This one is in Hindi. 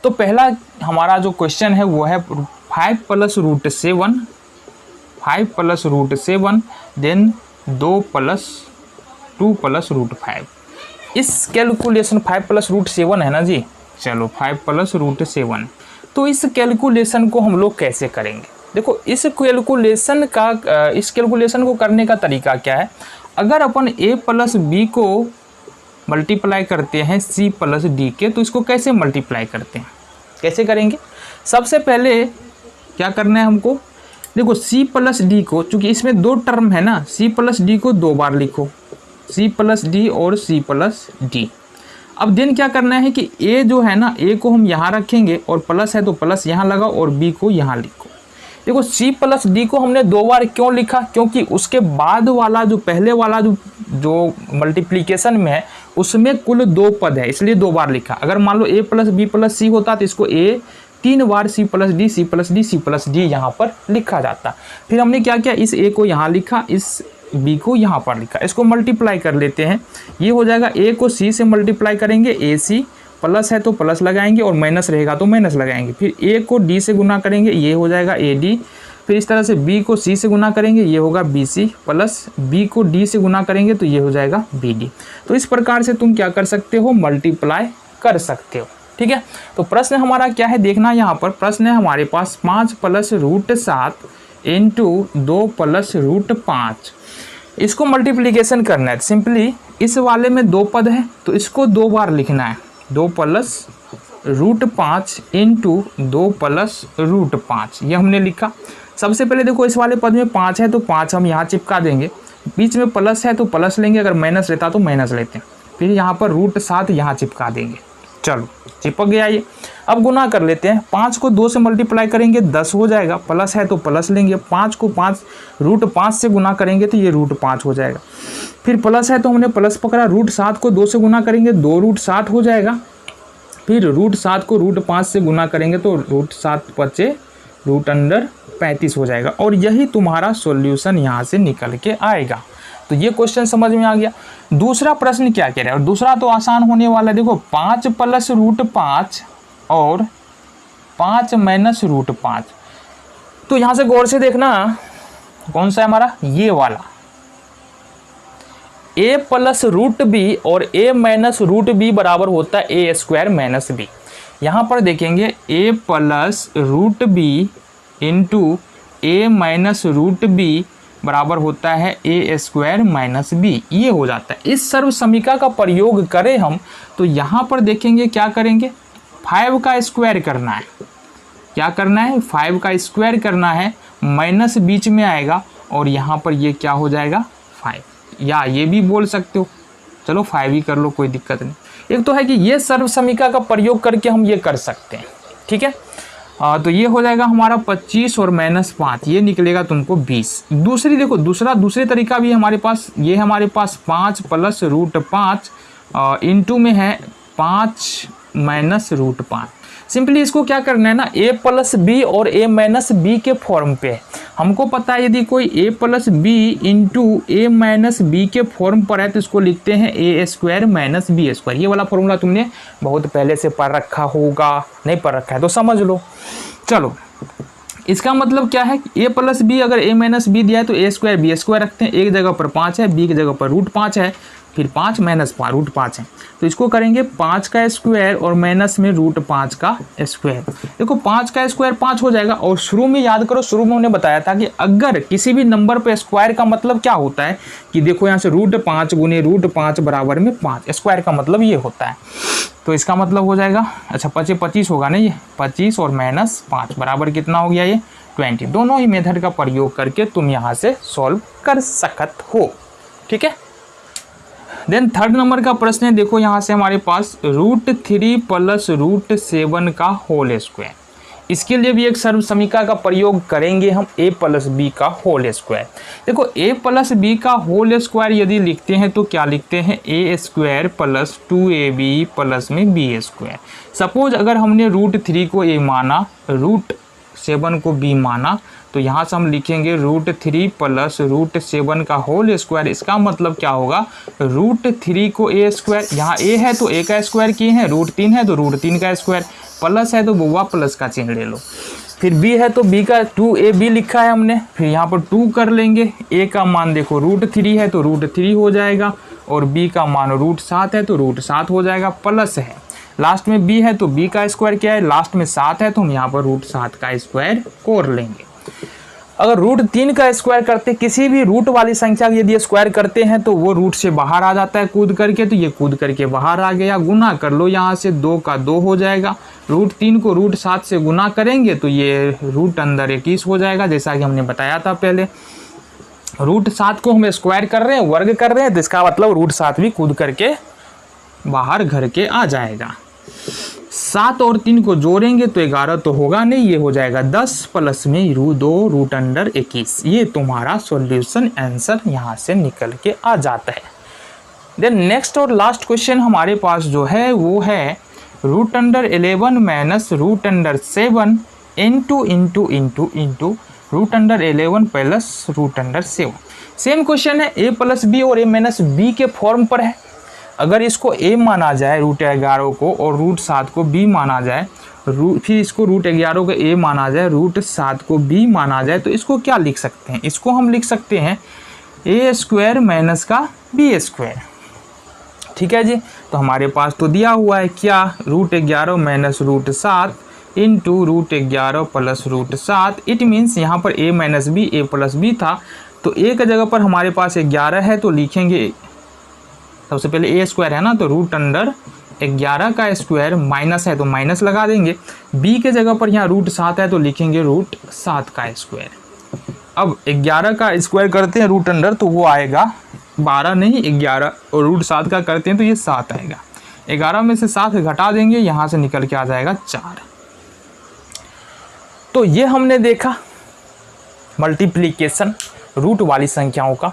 तो पहला हमारा जो क्वेश्चन है वो है 5 + √7, 5 + √7 देन 2 + 2 + √5। इस कैलकुलेशन 5 + √7 है ना जी, चलो 5 + √7। तो इस कैलकुलेशन को हम लोग कैसे करेंगे? देखो इस कैलकुलेशन को करने का तरीका क्या है। अगर अपन a + b को मल्टीप्लाई करते हैं c + d के, तो इसको कैसे मल्टीप्लाई करते हैं, कैसे करेंगे? सबसे पहले क्या करना है हमको, देखो c + d को, चूंकि इसमें दो टर्म है ना, c + d को 2 बार लिखो, c + d और c + d। अब देन क्या करना है कि a जो है ना, a को हम यहाँ रखेंगे और प्लस है तो प्लस यहाँ लगाओ और b को यहाँ लिखो। देखो c + d को हमने 2 बार क्यों लिखा, क्योंकि उसके बाद वाला जो पहले वाला जो मल्टीप्लिकेशन में है उसमें कुल 2 पद है, इसलिए 2 बार लिखा। अगर मान लो a + b + c होता तो इसको a 3 bar c + d c + d c + d यहाँ पर लिखा जाता। फिर हमने क्या किया, इस a को यहाँ लिखा, इस b को यहाँ पर लिखा। इसको मल्टीप्लाई कर लेते हैं, ये हो जाएगा a को c से मल्टीप्लाई करेंगे ac, प्लस है तो प्लस लगाएंगे और माइनस रहेगा तो माइनस लगाएंगे। फिर a को d से गुना करेंगे, ये हो जाएगा ad। फिर इस तरह से b को c से गुना करेंगे, ये होगा bc, प्लस b को d से गुना करेंगे तो ये हो जाएगा bd। तो इस प्रकार से तुम क्या कर सकते हो, मल्टीप्लाई कर सकते हो। ठीक है, तो प्रश्न हमारा क्या है देखना, यहाँ पर प्रश्न है हमारे पास 5 + √7 इंटू 2 + √5। इसको मल्टीप्लिकेशन करना है। सिंपली इस वाले में 2 पद है तो इसको 2 बार लिखना है, 2 + √5 इंटू 2 + √5, ये हमने लिखा। सबसे पहले देखो इस वाले पद में 5 है तो 5 हम यहाँ चिपका देंगे, बीच में प्लस है तो प्लस लेंगे, अगर माइनस रहता तो माइनस लेते हैं। फिर यहाँ पर √7 यहाँ चिपका देंगे, चलो चिपक गया ये। अब गुना कर लेते हैं, 5 को 2 से मल्टीप्लाई करेंगे 10 हो जाएगा, प्लस है तो प्लस लेंगे, 5 को 5 √5 से गुना करेंगे तो ये √5 हो जाएगा। फिर प्लस है तो हमने प्लस पकड़ा, √7 को 2 से गुना करेंगे 2 √7 हो जाएगा। फिर √7 को √5 से गुना करेंगे तो √7 बचे √35 हो जाएगा। और यही तुम्हारा सॉल्यूशन यहाँ से निकल के आएगा। तो ये क्वेश्चन समझ में आ गया। दूसरा प्रश्न क्या कह रहा है, और दूसरा तो आसान होने वाला है। देखो 5 + √5 और 5 - √5। तो यहाँ से गौर से देखना कौन सा है हमारा, ये वाला a + √b और a - √b बराबर होता है a² - b। यहाँ पर देखेंगे a + √b into a - √b बराबर होता है a² - b, ये हो जाता है। इस सर्व समीका का प्रयोग करें हम तो यहाँ पर देखेंगे क्या करेंगे, 5 का स्क्वायर करना है। क्या करना है, 5 का स्क्वायर करना है, माइनस बीच में आएगा और यहाँ पर ये क्या हो जाएगा 5, या ये भी बोल सकते हो, चलो 5 ही कर लो, कोई दिक्कत नहीं। एक तो है कि ये सर्व समीका का प्रयोग करके हम ये कर सकते हैं। ठीक है, तो ये हो जाएगा हमारा 25 और -5, ये निकलेगा तुमको 20। दूसरी देखो दूसरे तरीका भी हमारे पास, ये हमारे पास 5 + √5 इंटू में है 5 - √5। सिंपली इसको क्या करना है ना, a + b और a - b के फॉर्म पे हमको पता है। यदि कोई a + b into a - b के फॉर्म पर है तो इसको लिखते हैं a² - b²। ये वाला फॉर्मूला तुमने बहुत पहले से पढ़ रखा होगा, नहीं पढ़ रखा है तो समझ लो। चलो इसका मतलब क्या है, a + b अगर a - b दिया है तो a² b² रखते हैं। एक जगह पर 5 है, b की जगह पर √5 है, फिर 5 - √5 है तो इसको करेंगे 5 का स्क्वायर और माइनस में √5 का स्क्वायर। देखो 5 का स्क्वायर 5 हो जाएगा। और शुरू में याद करो, शुरू में हमने बताया था कि अगर किसी भी नंबर पे स्क्वायर का मतलब क्या होता है कि देखो यहाँ से √5 गुने √5 बराबर में 5, स्क्वायर का मतलब ये होता है। तो इसका मतलब हो जाएगा, अच्छा 25 होगा ना, ये 25 और -5 बराबर कितना हो गया, ये 20। दोनों ही मेथड का प्रयोग करके तुम यहाँ से सॉल्व कर सकते हो। ठीक है, देन थर्ड नंबर का प्रश्न है, देखो यहाँ से हमारे पास √3 + √7 का होल स्क्वायर। इसके लिए भी एक सर्व समीका का प्रयोग करेंगे हम, a + b का होल स्क्वायर। देखो a + b का होल स्क्वायर यदि लिखते हैं तो क्या लिखते हैं, a² + 2ab प्लस में b²। सपोज अगर हमने √3 को a माना, √7 को b माना तो यहाँ से हम लिखेंगे √3 प्लस √7 का होल स्क्वायर। इसका मतलब क्या होगा, √3 को a स्क्वायर, यहाँ a है तो a का स्क्वायर किए हैं, √3 है तो √3 का स्क्वायर, प्लस है तो बुआ प्लस का चिन्ह ले लो। फिर b है तो b का 2ab लिखा है हमने, फिर यहाँ पर 2 कर लेंगे। a का मान देखो √3 है तो √3 हो जाएगा, और b का मान √7 है तो √7 हो जाएगा, प्लस है लास्ट में b है तो b का स्क्वायर क्या है, लास्ट में 7 है तो हम यहाँ पर √7 का स्क्वायर कर लेंगे। अगर √3 का स्क्वायर करते, किसी भी रूट वाली संख्या का यदि स्क्वायर करते हैं तो वो रूट से बाहर आ जाता है कूद करके, तो ये कूद करके बाहर आ गया। गुना कर लो यहाँ से, 2 का 2 हो जाएगा, √3 को √7 से गुना करेंगे तो ये √21 हो जाएगा, जैसा कि हमने बताया था पहले। √7 को हम स्क्वायर कर रहे हैं, वर्ग कर रहे हैं, तो इसका मतलब √7 भी कूद करके बाहर घर के आ जाएगा। 7 और 3 को जोड़ेंगे तो 11 तो होगा नहीं, ये हो जाएगा 10 प्लस में 2 √21। ये तुम्हारा सॉल्यूशन आंसर यहाँ से निकल के आ जाता है। देन नेक्स्ट और लास्ट क्वेश्चन हमारे पास जो है वो है √11 minus √7 into √11 plus √7। Same question है, a प्लस बी और a माइनस बी के फॉर्म पर है। अगर इसको a माना जाए √11 को और √7 को b माना जाए, फिर इसको √11 को a माना जाए, √7 को b माना जाए, तो इसको क्या लिख सकते हैं, इसको हम लिख सकते हैं a स्क्वायर माइनस का b स्क्वायर। ठीक है जी, तो हमारे पास तो दिया हुआ है क्या, √11 minus √7 into √11 plus √7। It means यहाँ पर a minus B, a plus B था, तो a का जगह पर हमारे पास 11 है तो लिखेंगे, सबसे पहले a स्क्वायर है ना, तो √11 का स्क्वायर, माइनस है तो माइनस लगा देंगे। b के जगह पर यहाँ √7 है तो लिखेंगे √7 का स्क्वायर। अब 11 का स्क्वायर करते हैं √, तो वो आएगा 12 नहीं 11, और √7 का करते हैं तो ये 7 आएगा। 11 में से 7 घटा देंगे, यहाँ से निकल के आ जाएगा 4। तो ये हमने देखा मल्टीप्लिकेशन रूट वाली संख्याओं का।